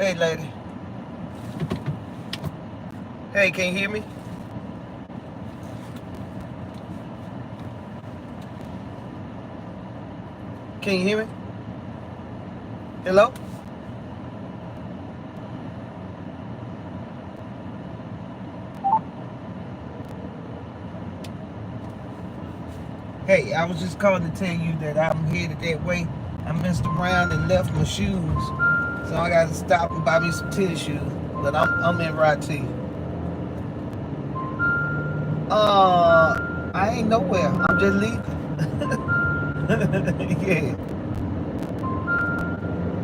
Hey, lady. Hey, can you hear me? Can you hear me? Hello? Hey, I was just calling to tell you that I'm headed that way. I messed around and left my shoes, so I got to stop and buy me some tennis shoes. But I'm en route to you. I ain't nowhere. I'm just leaving. Yeah.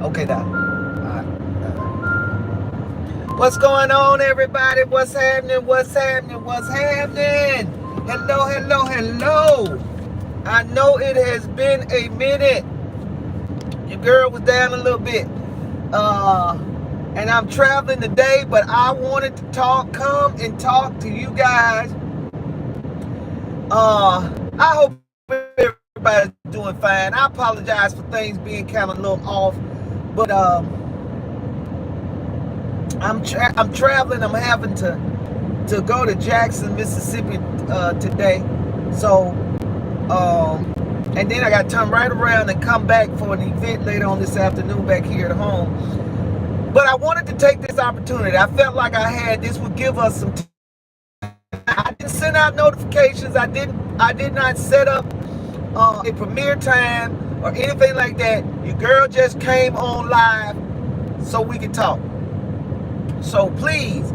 Okay, Doc. All right. What's going on, everybody? What's happening? What's happening? What's happening? Hello, hello, hello. I know it has been a minute. Your girl was down a little bit. And I'm traveling today, but I wanted to come and talk to you guys. I hope everybody's doing fine. I apologize for things being kind of a little off, but I'm traveling. I'm having to go to Jackson, Mississippi today. So and then I got to turn right around and come back for an event later on this afternoon back here at home. But I wanted to take this opportunity. I felt like this would give us some time. I didn't send out notifications. I did not set up a premiere time or anything like that. Your girl just came on live so we could talk. So please,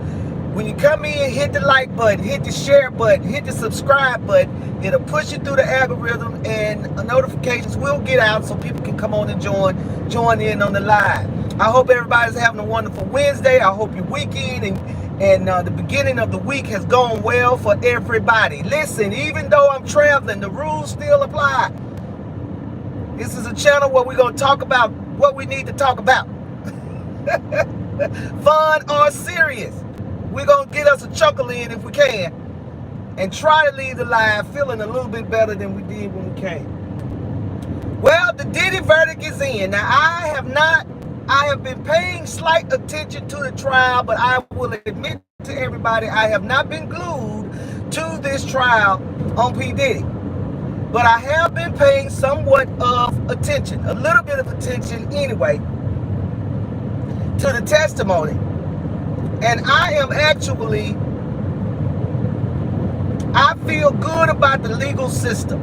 when you come in, hit the like button, hit the share button, hit the subscribe button. It'll push you through the algorithm, and notifications will get out so people can come on and join in on the live. I hope everybody's having a wonderful Wednesday. I hope your weekend and the beginning of the week has gone well for everybody. Listen, even though I'm traveling, the rules still apply. This is a channel where we're going to talk about what we need to talk about. Fun or serious. We're going to get us a chuckle in if we can. And try to leave the live feeling a little bit better than we did when we came. Well, the Diddy verdict is in. Now, I have been paying slight attention to the trial, but I will admit to everybody I have not been glued to this trial on P. Diddy. But I have been paying somewhat of attention, a little bit of attention anyway, to the testimony. And I feel good about the legal system.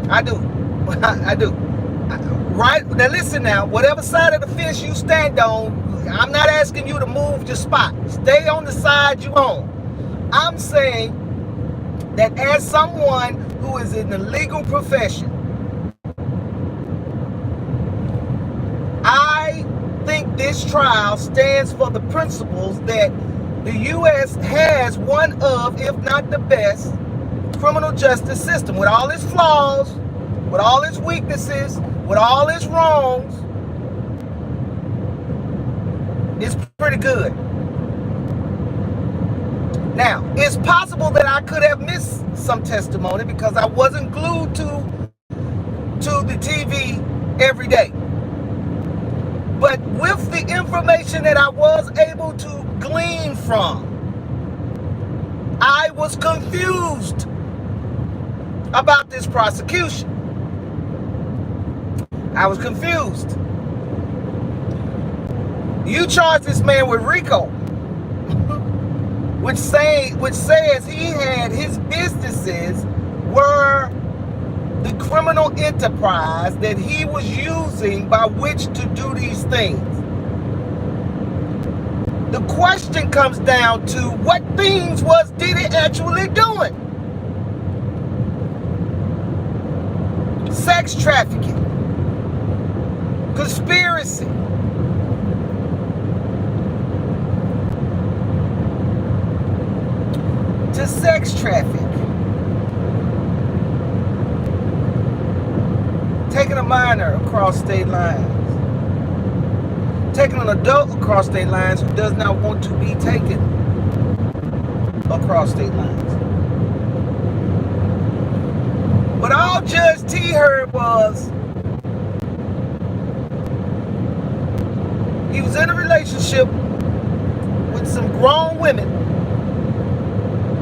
I do. I do. Right? Now listen now, whatever side of the fence you stand on, I'm not asking you to move your spot. Stay on the side you own. I'm saying that as someone who is in the legal profession, I think this trial stands for the principles that the U.S. has one of, if not the best, criminal justice system. With all its flaws, with all its weaknesses, with all its wrongs, it's pretty good. Now, it's possible that I could have missed some testimony because I wasn't glued to the TV every day. But with the information that I was able to glean from, I was confused about this prosecution. I was confused. You charge this man with RICO, which says he had his businesses were the criminal enterprise that he was using by which to do these things. The question comes down to what things was Diddy actually doing? Sex trafficking, conspiracy, to sex traffic, taking a minor across state lines, taking an adult across state lines who does not want to be taken across state lines. But all Judge T heard was, He was in a relationship with some grown women.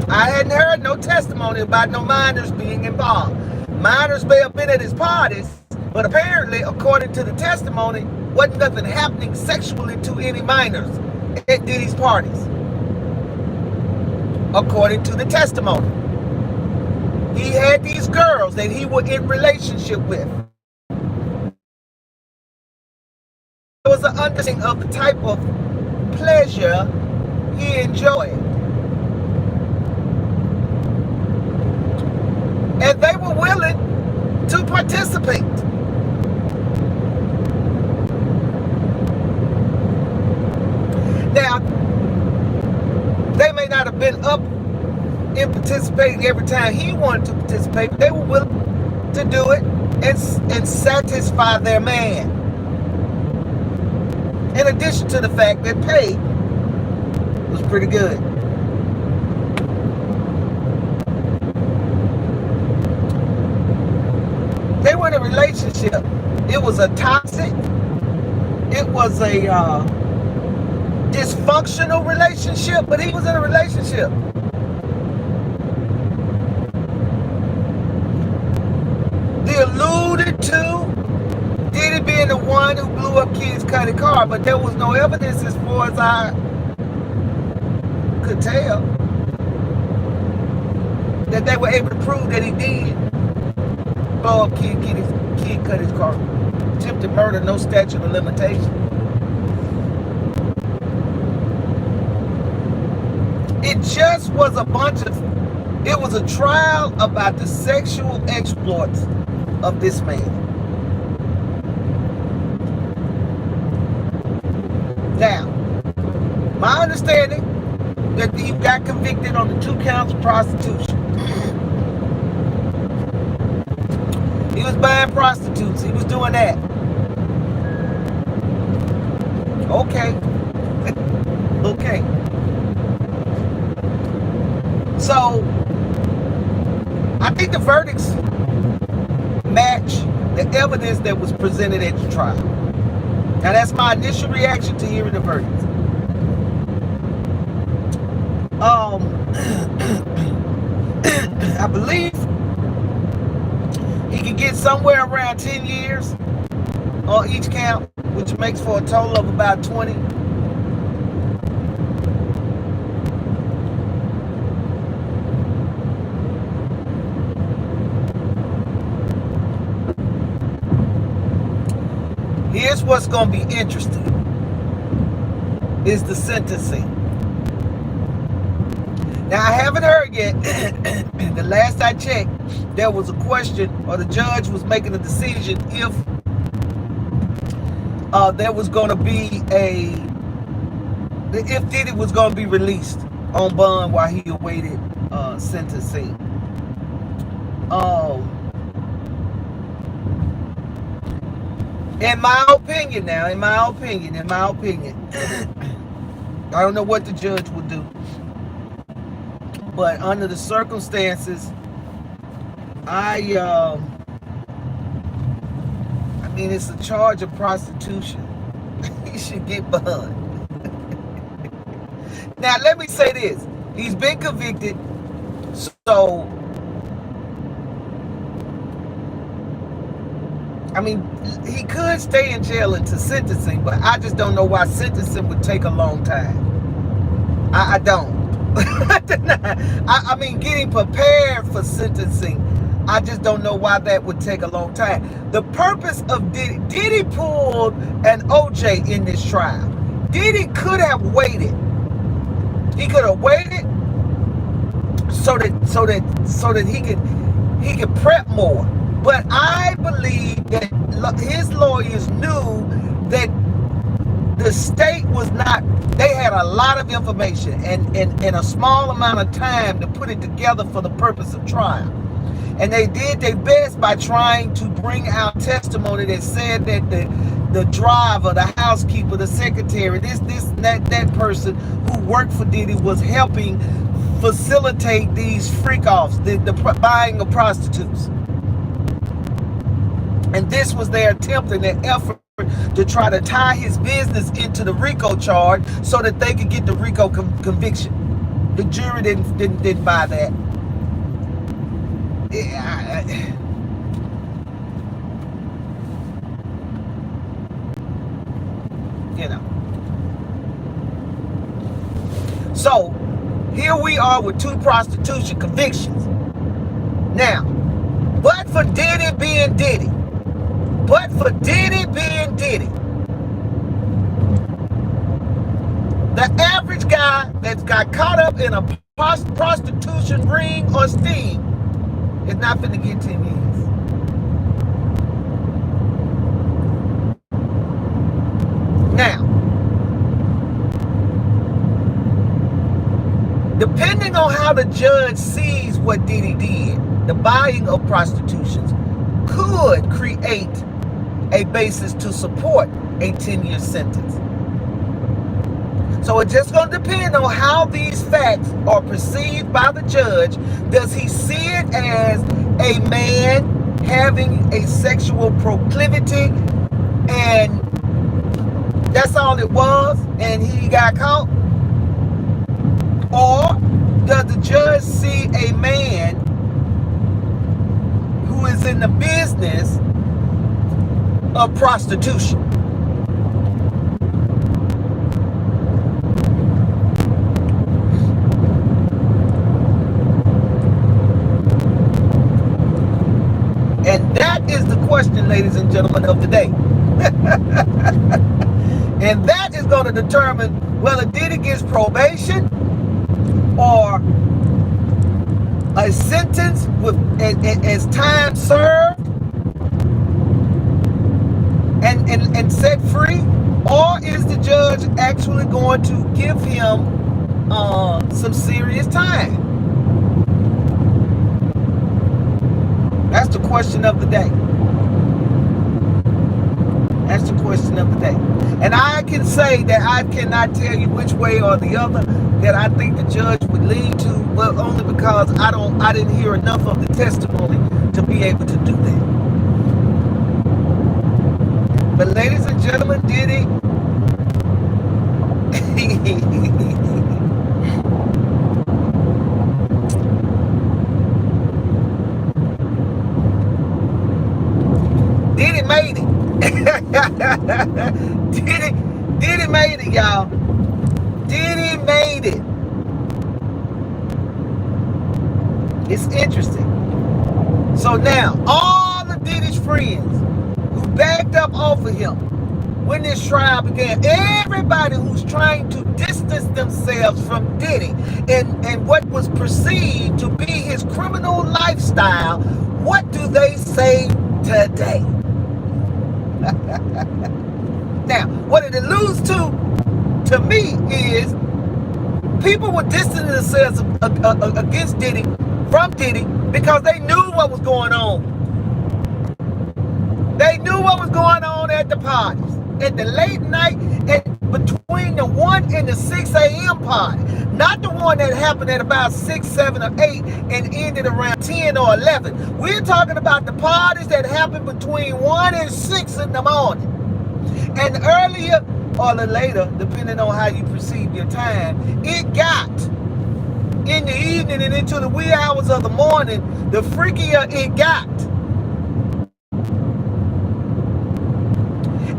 I hadn't heard no testimony about no minors being involved. Minors may have been at his parties, but apparently, according to the testimony, wasn't nothing happening sexually to any minors at Diddy's parties. According to the testimony, he had these girls that he was in relationship with. There was an understanding of the type of pleasure he enjoyed. And they were willing to participate. Now, they may not have been up in participating every time he wanted to participate, but they were willing to do it and satisfy their man. In addition to the fact that pay was pretty good. They were in a relationship. It was a toxic, it was a dysfunctional relationship, but he was in a relationship. They alluded to Diddy being the one who blew up Kid's Cudi car, but there was no evidence as far as I could tell that they were able to prove that he did blow up Kid Cudi's car. Attempted murder, no statute of limitation. It just was it was a trial about the sexual exploits of this man. Now, my understanding that he got convicted on the 2 counts of prostitution. He was buying prostitutes. He was doing that. Okay. Okay. So, I think the verdicts match the evidence that was presented at the trial. Now, that's my initial reaction to hearing the verdicts. I believe he could get somewhere around 10 years on each count, which makes for a total of about 20. Here's what's going to be interesting, is the sentencing. Now, I haven't heard yet. The last I checked, there was a question, or the judge was making a decision if there was going to be if Diddy was going to be released on bond while he awaited sentencing. In my opinion, I don't know what the judge would do, but under the circumstances, I mean, it's a charge of prostitution. He should get bond. Now, let me say this. He's been convicted, so, I mean, he could stay in jail until sentencing, but I just don't know why sentencing would take a long time. I don't. I mean, getting prepared for sentencing, I just don't know why that would take a long time. The purpose of Diddy pulled an OJ in this trial. Diddy could have waited. He could have waited so that he could prep more. But I believe that his lawyers knew that the state was not, they had a lot of information and a small amount of time to put it together for the purpose of trial. And they did their best by trying to bring out testimony that said that the driver, the housekeeper, the secretary, that person who worked for Diddy was helping facilitate these freak-offs, the buying of prostitutes. And this was their attempt and their effort to try to tie his business into the RICO charge so that they could get the RICO conviction. The jury didn't buy that. You know. So here we are with 2 prostitution convictions. Now, but for Diddy being Diddy, the average guy that's got caught up in a prostitution ring or sting is not finna get 10 years. Now, depending on how the judge sees what Diddy did, the buying of prostitutions could create a basis to support a 10-year sentence. So it's just going to depend on how these facts are perceived by the judge. Does he see it as a man having a sexual proclivity and that's all it was and he got caught? Or does the judge see a man who is in the business of prostitution? And that is the question, ladies and gentlemen, of the day. And that is going to determine whether Diddy gets probation or a sentence with as time served and set free, or is the judge actually going to give him some serious time? That's the question of the day. That's the question of the day. And I can say that I cannot tell you which way or the other that I think the judge would lean to, but only because I didn't hear enough of the testimony to be able to do that. But ladies and gentlemen, Diddy Diddy made it. Diddy made it, y'all. Diddy made it. It's interesting. So now, all of Diddy's friends who backed up off of him when this trial began, everybody who's trying to distance themselves from Diddy and what was perceived to be his criminal lifestyle, what do they say today? Now, what it alludes to me is people were distancing themselves against Diddy, from Diddy, because they knew what was going on. They knew what was going on at the parties, at the late night, between the 1 and the 6 a.m. party. Not the one that happened at about 6, 7, or 8 and ended around 10 or 11. We're talking about the parties that happened between 1 and 6 in the morning. And earlier or later, depending on how you perceive your time, it got in the evening and into the wee hours of the morning, the freakier it got.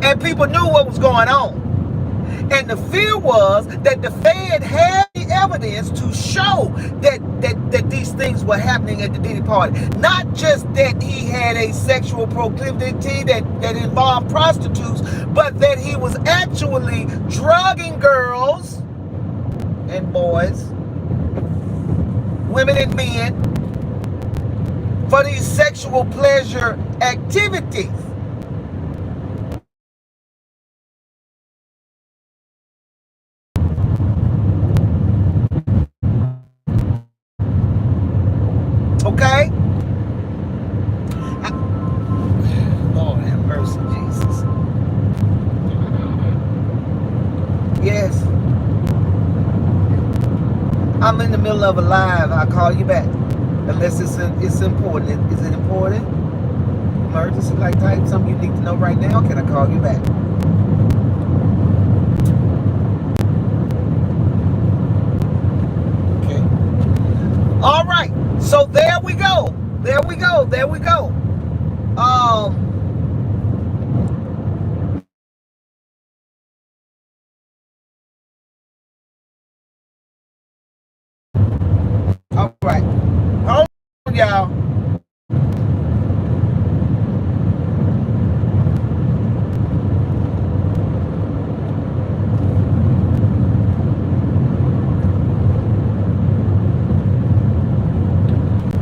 And people knew what was going on. And the fear was that the Fed had the evidence to show that these things were happening at the Diddy party. Not just that he had a sexual proclivity that involved prostitutes, but that he was actually drugging girls and boys, women and men, for these sexual pleasure activities. Okay? Lord have mercy, Jesus. Yes. I'm in the middle of a live. I'll call you back. Unless it's important. Is it important? Emergency like type? Something you need to know right now? Can I call you back? there we go. There we go. There we go. All right. Hold on, y'all.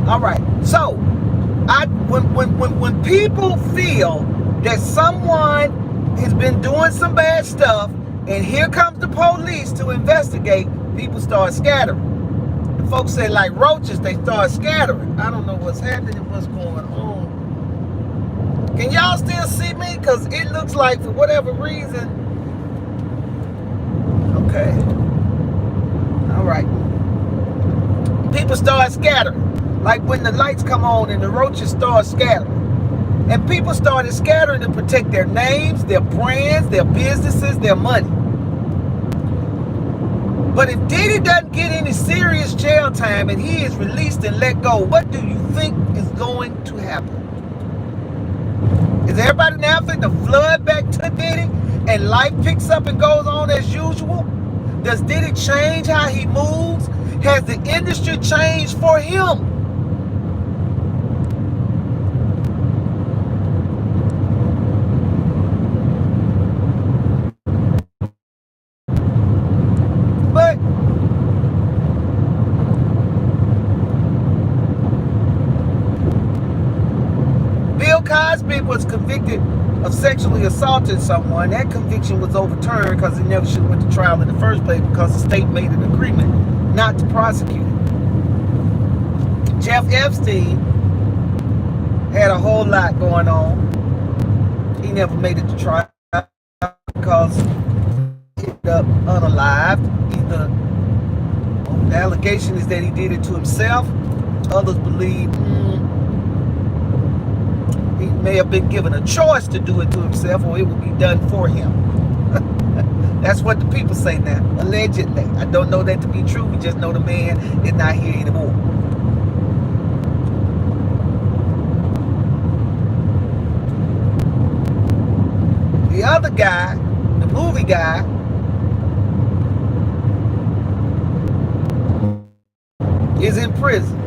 All right. So, when people feel that someone has been doing some bad stuff, and here comes the police to investigate, people start scattering. The folks say like roaches, they start scattering. I don't know what's happening, what's going on. Can y'all still see me? Because it looks like for whatever reason. Okay. All right. People start scattering. Like when the lights come on and the roaches start scattering. And people started scattering to protect their names, their brands, their businesses, their money. But if Diddy doesn't get any serious jail time and he is released and let go, what do you think is going to happen? Is everybody now finna to flood back to Diddy and life picks up and goes on as usual? Does Diddy change how he moves? Has the industry changed for him? Cosby was convicted of sexually assaulting someone. That conviction was overturned because he never should have went to trial in the first place because the state made an agreement not to prosecute him. Jeff Epstein had a whole lot going on. He never made it to trial because he ended up unalived. The allegation is that he did it to himself. Others believe he may have been given a choice to do it to himself, or it would be done for him. That's what the people say now, allegedly. I don't know that to be true. We just know the man is not here anymore. The other guy, the movie guy, is in prison.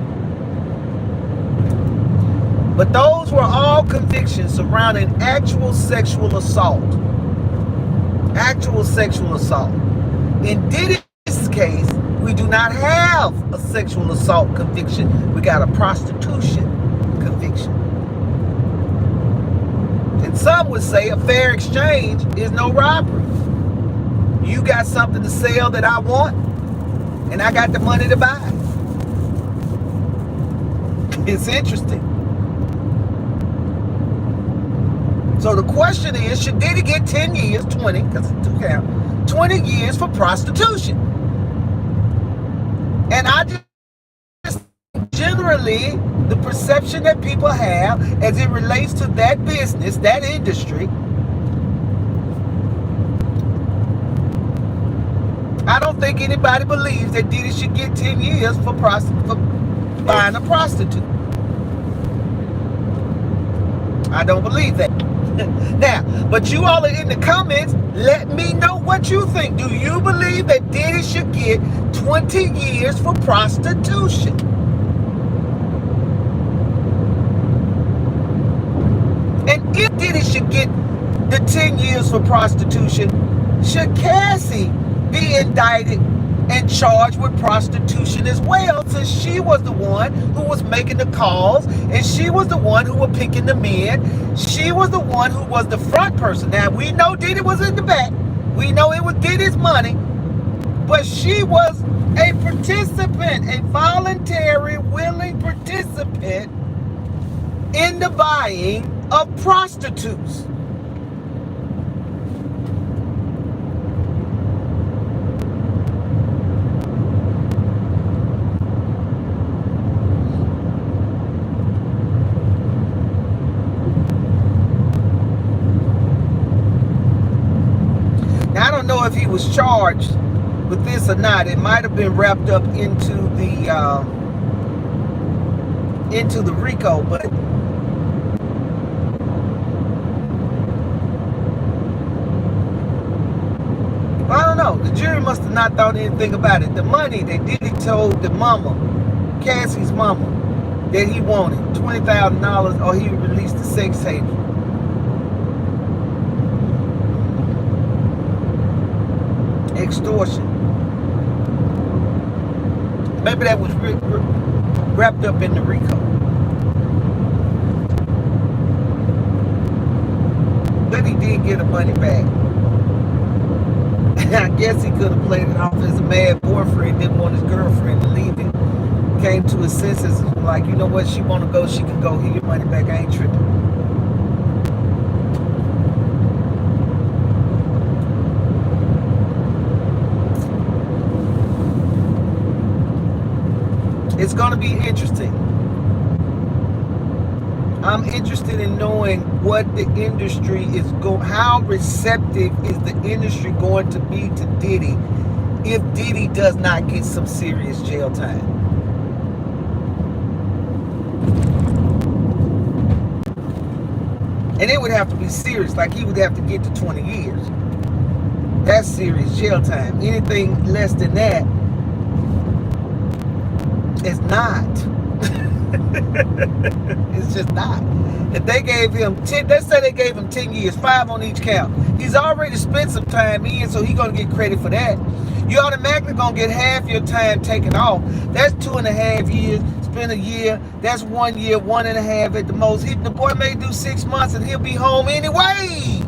But those were all convictions surrounding actual sexual assault. Actual sexual assault. In Diddy's case, we do not have a sexual assault conviction. We got a prostitution conviction. And some would say a fair exchange is no robbery. You got something to sell that I want, and I got the money to buy it. It's interesting. So the question is, should Diddy get 10 years, 20, because it's 2 count, 20 years for prostitution? And I just generally, the perception that people have as it relates to that business, that industry, I don't think anybody believes that Diddy should get 10 years for buying a prostitute. I don't believe that. Now, but you all are in the comments. Let me know what you think. Do you believe that Diddy should get 20 years for prostitution? And if Diddy should get the 10 years for prostitution, should Cassie be indicted and charged with prostitution as well, since she was the one who was making the calls and she was the one who was picking the men? She was the one who was the front person. Now, we know Diddy was in the back. We know it was Diddy's money. But she was a participant, a voluntary, willing participant in the buying of prostitutes. Now, I don't know if he was charged with this or not. It might have been wrapped up into the into the RICO, but I don't know. The jury must have not thought anything about it. The money that Diddy told the mama, Cassie's mama, that he wanted $20,000 or he would release the sex tape. Extortion. Maybe that was wrapped up in the RICO. But he did get the money back. I guess he could have played it off as a mad boyfriend, didn't want his girlfriend to leave him. Came to his senses and was like, you know what, she want to go, she can go. Here, your money back, I ain't tripping. It's going to be interesting. I'm interested in knowing what the industry is going, how receptive is the industry going to be to Diddy if Diddy does not get some serious jail time. And it would have to be serious, like he would have to get to 20 years. That's serious jail time. Anything less than that is not. It's just not. If they gave him 10, let's say they gave him 10 years, 5 on each count. He's already spent some time in, so he's gonna get credit for that. You automatically gonna get half your time taken off. That's 2.5 years. Spend a year. That's 1 year, 1.5 at the most. The boy may do 6 months and he'll be home anyway.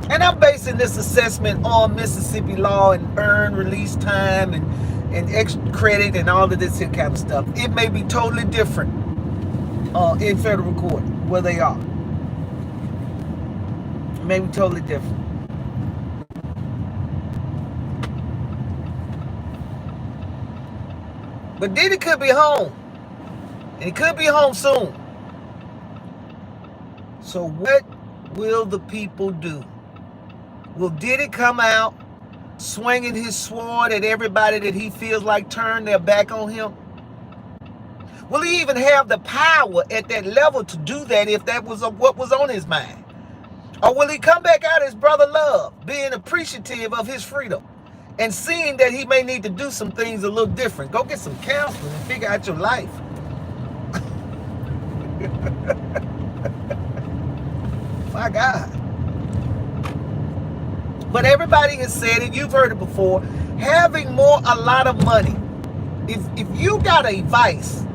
And I'm basing this assessment on Mississippi law and earned release time and extra credit and all of this kind of stuff. It may be totally different in federal court where they are. It may be totally different. But Diddy could be home. And he could be home soon. So what will the people do? Will Diddy come out swinging his sword at everybody that he feels like turned their back on him? Will he even have the power at that level to do that if that was what was on his mind? Or will he come back out as Brother Love, being appreciative of his freedom and seeing that he may need to do some things a little different? Go get some counseling and figure out your life. My God. But everybody has said it, you've heard it before, having a lot of money. If you got a vice,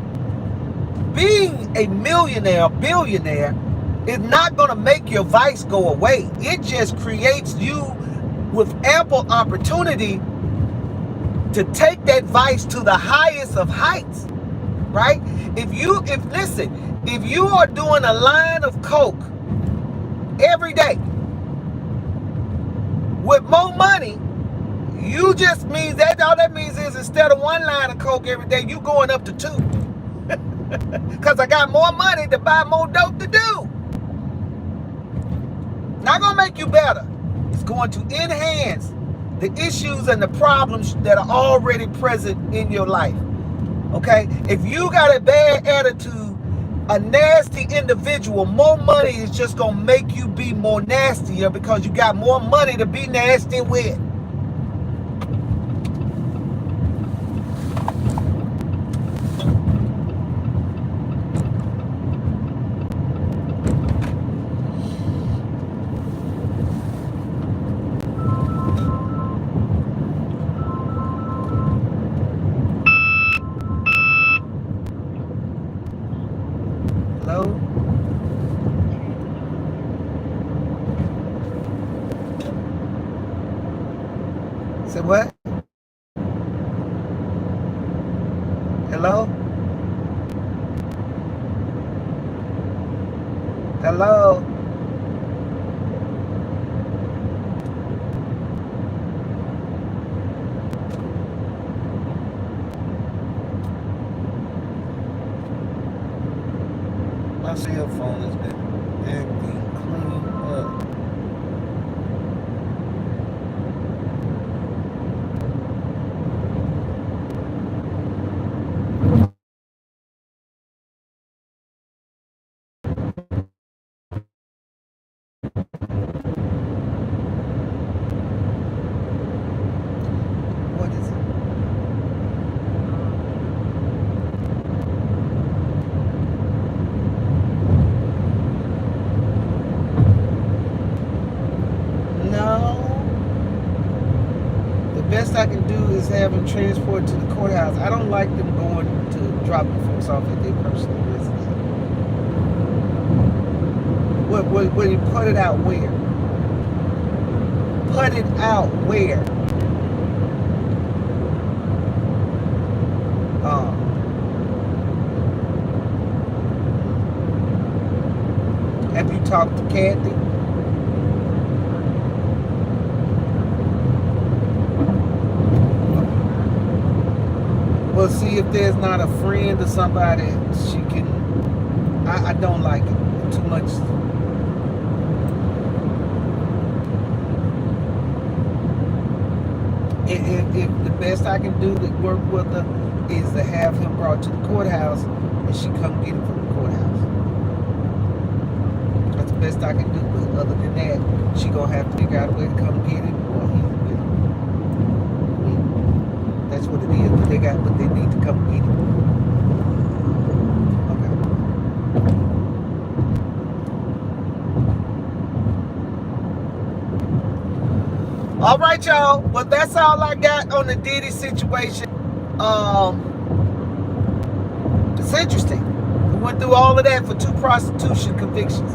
being a millionaire, billionaire, is not going to make your vice go away. It just creates you with ample opportunity to take that vice to the highest of heights, right? If you are doing a line of coke every day, with more money, you just means that all that means is instead of 1 line of coke every day, you going up to 2. Because I got more money to buy more dope to do. Not gonna make you better. It's going to enhance the issues and the problems that are already present in your life. Okay? If you got a bad attitude, a nasty individual, more money is just gonna make you be more nastier because you got more money to be nasty with. Hello? Say what? Hello? Hello? My cell phone has been acting clean up. best I can do is have him transported to the courthouse. I don't like them going to drop the folks off at their personal residence. What you put it out where? Put it out where? Have you talked to Kathy? Well, see if there's not a friend or somebody she can. I don't like it too much. If the best I can do to work with her is to have him brought to the courthouse and she come get him from the courthouse. That's the best I can do. But other than that, she gonna have to figure out a way to come get him, or he will. That's what it is. But they need to come get him. Okay. All right, y'all. Well, that's all I got on the Diddy situation. It's interesting. We went through all of that for 2 prostitution convictions.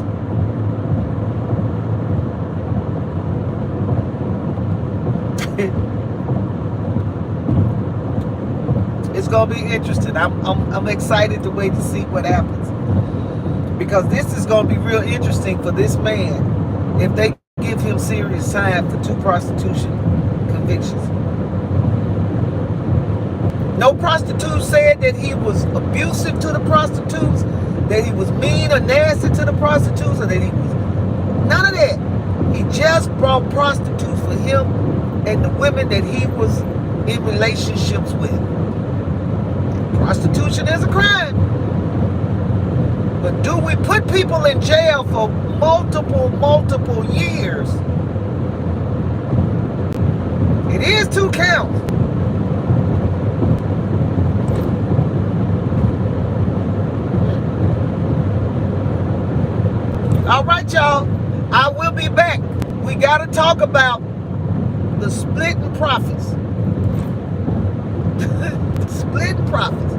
It's gonna be interesting. I'm excited to wait to see what happens, because this is gonna be real interesting for this man if they give him serious time for 2 prostitution convictions. No prostitute said that he was abusive to the prostitutes, that he was mean or nasty to the prostitutes, or that he was none of that. He just brought prostitutes for him and the women that he was in relationships with. Prostitution is a crime. But do we put people in jail for multiple years? It is 2 counts. All right, y'all. I will be back. We got to talk about the splitting profits. Splitting profits.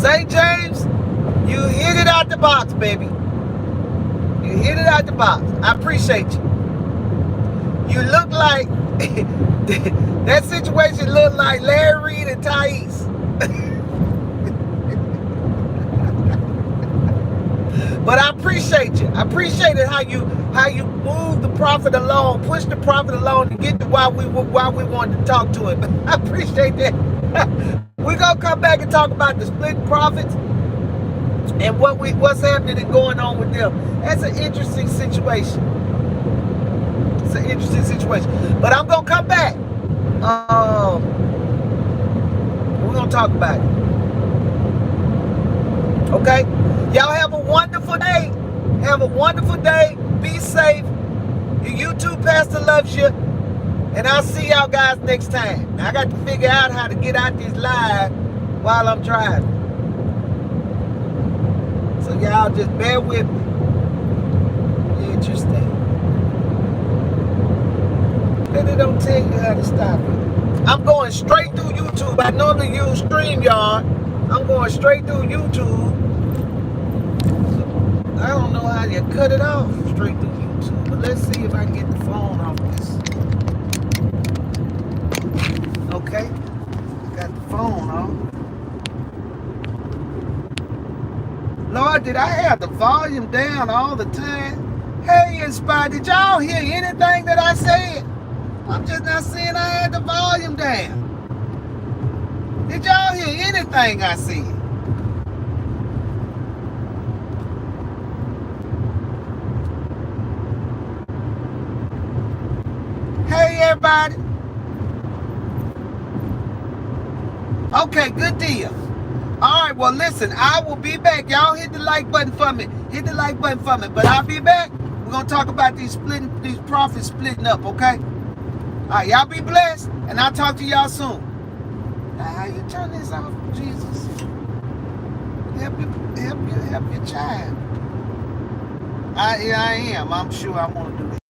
St. James, you hit it out the box, baby. You hit it out the box. I appreciate you. You look like that situation looked like Larry Reed and Thais. But I appreciate you. I appreciated how you moved the prophet along, pushed the prophet along to get to why we wanted to talk to him. I appreciate that. We're gonna come back and talk about the split profits and what's happening and going on with them. That's an interesting situation. It's an interesting situation. But I'm gonna come back. We're gonna talk about it. Okay? Y'all have a wonderful day. Have a wonderful day. Be safe. Your YouTube pastor loves you. And I'll see y'all guys next time. Now, I got to figure out how to get out this live while I'm driving. So y'all just bear with me. Interesting. Then they don't tell you how to stop it. I'm going straight through YouTube. I normally use StreamYard. I'm going straight through YouTube. I don't know how you cut it off straight through YouTube, but let's see if I can get the phone off this. Okay, I got the phone off. Lord, did I have the volume down all the time? Hey, Inspire, did y'all hear anything that I said? I'm just not saying I had the volume down. Did y'all hear anything I said? Hey, everybody. Okay, good deal. All right, well, listen, I will be back. Y'all hit the like button for me. Hit the like button for me. But I'll be back. We're going to talk about these profits splitting up, okay? All right, y'all be blessed, and I'll talk to y'all soon. Now, how you turn this off, Jesus? Help your child. I am. I'm sure I want to do that.